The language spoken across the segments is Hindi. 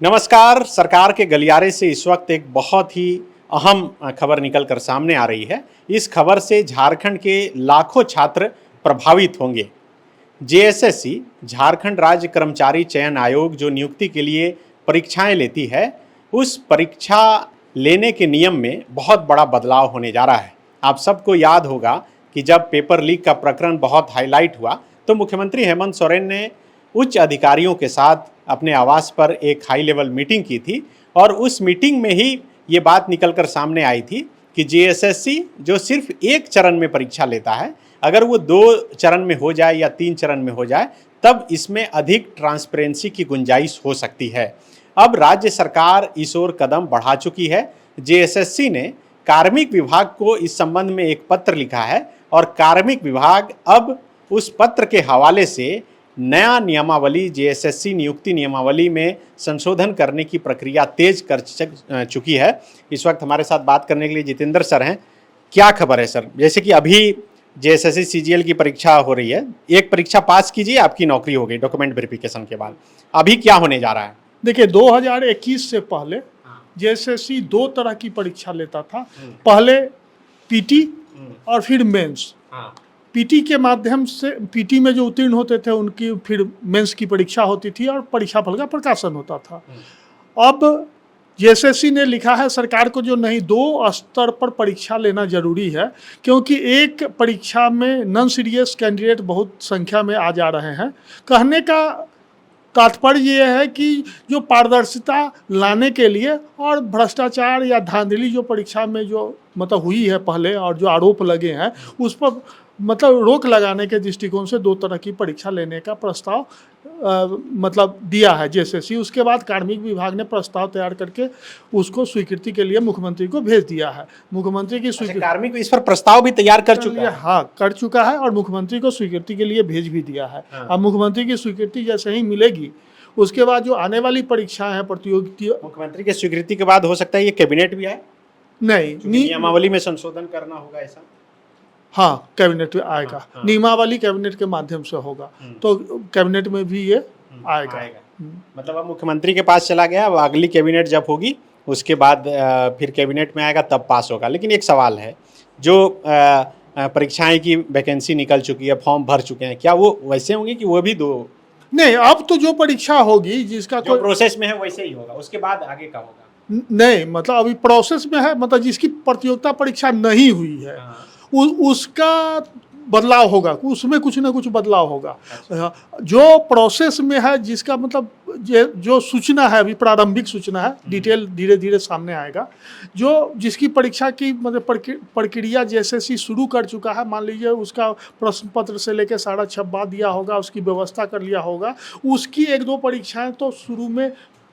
नमस्कार। सरकार के गलियारे से इस वक्त एक बहुत ही अहम खबर निकलकर सामने आ रही है। इस खबर से झारखंड के लाखों छात्र प्रभावित होंगे। जेएसएससी झारखंड राज्य कर्मचारी चयन आयोग जो नियुक्ति के लिए परीक्षाएं लेती है, उस परीक्षा लेने के नियम में बहुत बड़ा बदलाव होने जा रहा है। आप सबको याद होगा कि जब पेपर लीक का प्रकरण बहुत हाईलाइट हुआ तो मुख्यमंत्री हेमंत सोरेन ने उच्च अधिकारियों के साथ अपने आवास पर एक हाई लेवल मीटिंग की थी और उस मीटिंग में ही ये बात निकलकर सामने आई थी कि जेएसएससी जो सिर्फ एक चरण में परीक्षा लेता है, अगर वो 2 चरण में हो जाए या 3 चरण में हो जाए तब इसमें अधिक ट्रांसपेरेंसी की गुंजाइश हो सकती है। अब राज्य सरकार इस ओर कदम बढ़ा चुकी है। जेएसएससी ने कार्मिक विभाग को इस संबंध में एक पत्र लिखा है और कार्मिक विभाग अब उस पत्र के हवाले से नया नियमावली जेएसएससी नियुक्ति नियमावली में संशोधन करने की प्रक्रिया तेज कर चुकी है। इस वक्त हमारे साथ बात करने के लिए जितेंद्र सर हैं। क्या खबर है सर? जैसे कि अभी जेएसएससी सीजीएल की परीक्षा हो रही है, एक परीक्षा पास कीजिए, आपकी नौकरी हो गई डॉक्यूमेंट वेरिफिकेशन के बाद। अभी क्या होने जा रहा है? देखिए, 2021 से पहले जेएसएससी 2 तरह की परीक्षा लेता था। पहले पीटी और फिर मेंस। पीटी के माध्यम से पीटी में जो उत्तीर्ण होते थे उनकी फिर मेंस की परीक्षा होती थी और परीक्षा फल का प्रकाशन होता था। अब जेएसएससी ने लिखा है सरकार को जो नहीं, 2 स्तर पर परीक्षा लेना जरूरी है, क्योंकि एक परीक्षा में नॉन सीरियस कैंडिडेट बहुत संख्या में आ जा रहे हैं। कहने का तात्पर्य ये है कि जो पारदर्शिता लाने के लिए और भ्रष्टाचार या धांधली जो परीक्षा में जो मतलब हुई है पहले और जो आरोप लगे हैं उस पर मतलब रोक लगाने के दृष्टिकोण से 2 तरह की परीक्षा लेने का प्रस्ताव मतलब दिया है जेएसएससी। उसके बाद कार्मिक विभाग ने प्रस्ताव तैयार करके उसको स्वीकृति के लिए मुख्यमंत्री को भेज दिया है। मुख्यमंत्री की स्वीकृति, कार्मिक इस पर प्रस्ताव भी तैयार कर चुका है। हाँ, कर चुका है और मुख्यमंत्री को स्वीकृति के लिए भेज भी दिया है। अब मुख्यमंत्री की स्वीकृति जैसे ही मिलेगी उसके बाद जो आने वाली परीक्षाएं हैं प्रतियोगिता, मुख्यमंत्री की स्वीकृति के बाद हो सकता है ये कैबिनेट भी आए। नहीं, नियमावली में संशोधन करना होगा ऐसा। हाँ, कैबिनेट में आएगा। नियमावली कैबिनेट के माध्यम से होगा तो कैबिनेट में भी ये आएगा। मतलब अब मुख्यमंत्री के पास चला गया, अब अगली कैबिनेट जब होगी उसके बाद फिर कैबिनेट में आएगा तब पास होगा। लेकिन एक सवाल है, जो परीक्षाएं की वैकेंसी निकल चुकी है, फॉर्म भर चुके हैं, क्या वो वैसे होंगे कि वो भी 2? नहीं, अब तो जो परीक्षा होगी जिसका जो प्रोसेस में है वैसे ही होगा, उसके बाद आगे का होगा। नहीं, मतलब अभी प्रोसेस में है, मतलब जिसकी प्रतियोगिता परीक्षा नहीं हुई है उसका बदलाव होगा, उसमें कुछ ना कुछ बदलाव होगा। अच्छा। जो प्रोसेस में है जिसका मतलब जो सूचना है अभी प्रारंभिक सूचना है, डिटेल धीरे धीरे सामने आएगा। जो जिसकी परीक्षा की मतलब प्रक्रिया जेएसएससी शुरू कर चुका है, मान लीजिए उसका प्रश्न पत्र से लेकर सारा छपवा दिया होगा, उसकी व्यवस्था कर लिया होगा, उसकी 1-2 परीक्षाएं तो शुरू में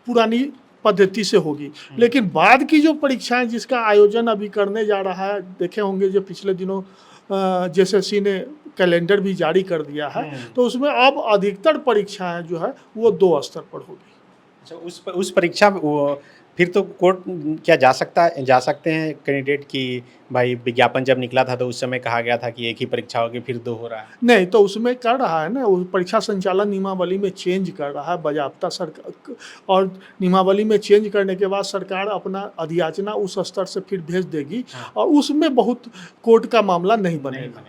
पुरानी पद्धति से होगी। लेकिन बाद की जो परीक्षाएं जिसका आयोजन अभी करने जा रहा है, देखे होंगे जो पिछले दिनों जेएसएससी ने कैलेंडर भी जारी कर दिया है, तो उसमें अब अधिकतर परीक्षाएं जो है वो 2 स्तर पर होगी। अच्छा, उस परीक्षा फिर तो कोर्ट क्या जा सकते हैं कैंडिडेट की भाई विज्ञापन जब निकला था तो उस समय कहा गया था कि एक ही परीक्षा होगी, फिर 2 हो रहा है। नहीं, तो उसमें कर रहा है ना, उस परीक्षा संचालन नियमावली में चेंज कर रहा है बाज़ाब्ता सरकार, और नियमावली में चेंज करने के बाद सरकार अपना अधियाचना उस स्तर से फिर भेज देगी। और उसमें बहुत कोर्ट का मामला नहीं बनेगा।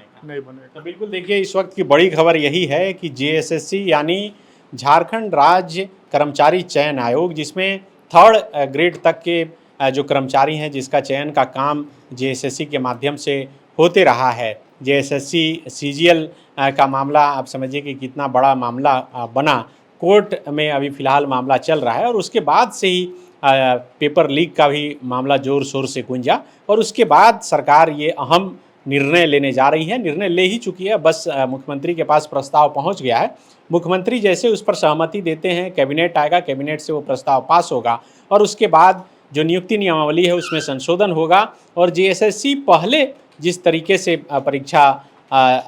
तो बिल्कुल देखिए, इस वक्त की बड़ी खबर यही है कि जेएसएससी यानी झारखंड राज्य कर्मचारी चयन आयोग, जिसमें 3rd ग्रेड तक के जो कर्मचारी हैं जिसका चयन का काम जेएसएससी के माध्यम से होते रहा है। जेएसएससी सीजीएल का मामला आप समझिए कि कितना बड़ा मामला बना। कोर्ट में अभी फ़िलहाल मामला चल रहा है और उसके बाद से ही पेपर लीक का भी मामला ज़ोर शोर से गूंजा और उसके बाद सरकार ये अहम निर्णय लेने जा रही है। निर्णय ले ही चुकी है, बस मुख्यमंत्री के पास प्रस्ताव पहुंच गया है। मुख्यमंत्री जैसे उस पर सहमति देते हैं, कैबिनेट आएगा, कैबिनेट से वो प्रस्ताव पास होगा और उसके बाद जो नियुक्ति नियमावली है उसमें संशोधन होगा। और जेएसएससी पहले जिस तरीके से परीक्षा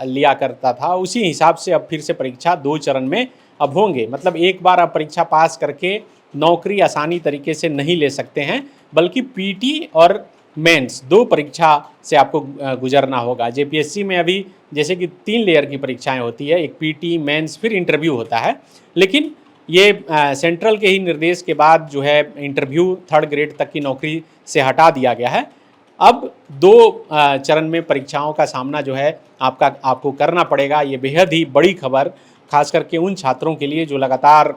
लिया करता था उसी हिसाब से अब फिर से परीक्षा 2 चरण में अब होंगे। मतलब एक बार आप परीक्षा पास करके नौकरी आसानी तरीके से नहीं ले सकते हैं, बल्कि पीटी और मेंस 2 परीक्षा से आपको गुजरना होगा। जेपीएससी में अभी जैसे कि 3 लेयर की परीक्षाएं होती है, एक पीटी, मेंस, फिर इंटरव्यू होता है। लेकिन ये सेंट्रल के ही निर्देश के बाद जो है इंटरव्यू 3rd ग्रेड तक की नौकरी से हटा दिया गया है। अब 2 चरण में परीक्षाओं का सामना जो है आपको करना पड़ेगा। ये बेहद ही बड़ी खबर खास करके उन छात्रों के लिए जो लगातार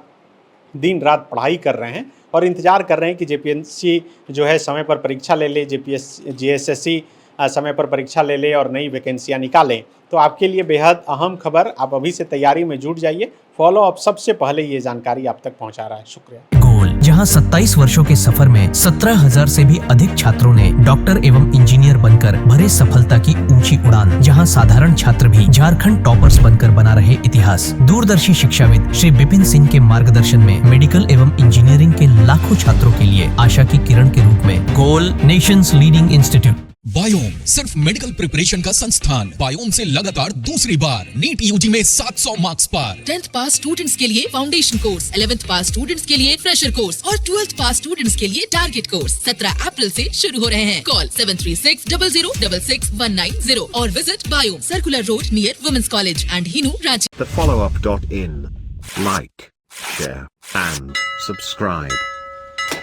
दिन रात पढ़ाई कर रहे हैं और इंतज़ार कर रहे हैं कि जेपीएससी जो है समय पर परीक्षा ले ले, जीएसएससी समय पर परीक्षा ले ले और नई वैकेंसियाँ निकालें। तो आपके लिए बेहद अहम खबर, आप अभी से तैयारी में जुट जाइए। फॉलो अप सबसे पहले ये जानकारी आप तक पहुंचा रहा है। शुक्रिया। गोल, जहां 27 वर्षों के सफर में 17,000 से भी अधिक छात्रों ने डॉक्टर एवं इंजीनियर बनकर भरे सफलता की ऊंची उड़ान, जहां साधारण छात्र भी झारखंड टॉपर्स बनकर बना रहे इतिहास। दूरदर्शी शिक्षाविद श्री विपिन सिंह के मार्गदर्शन में मेडिकल एवं इंजीनियरिंग के लाखों छात्रों के लिए आशा की किरण के रूप में गोल, नेशंस लीडिंग इंस्टीट्यूट। बायोम सिर्फ मेडिकल प्रिपरेशन का संस्थान। बायोम से लगातार दूसरी बार नीट यूजी में 700 मार्क्स पार। 10th पास स्टूडेंट्स के लिए फाउंडेशन कोर्स, 11th पास स्टूडेंट्स के लिए फ्रेशर कोर्स और 12th पास स्टूडेंट्स के लिए टारगेट कोर्स 17 अप्रैल से शुरू हो रहे हैं। कॉल 7360066190 और visit Biome, circular road near women's college and Hinoo, Ranchi. thefollowup.in. Like, share, and subscribe.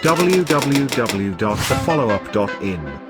www.thefollowup.in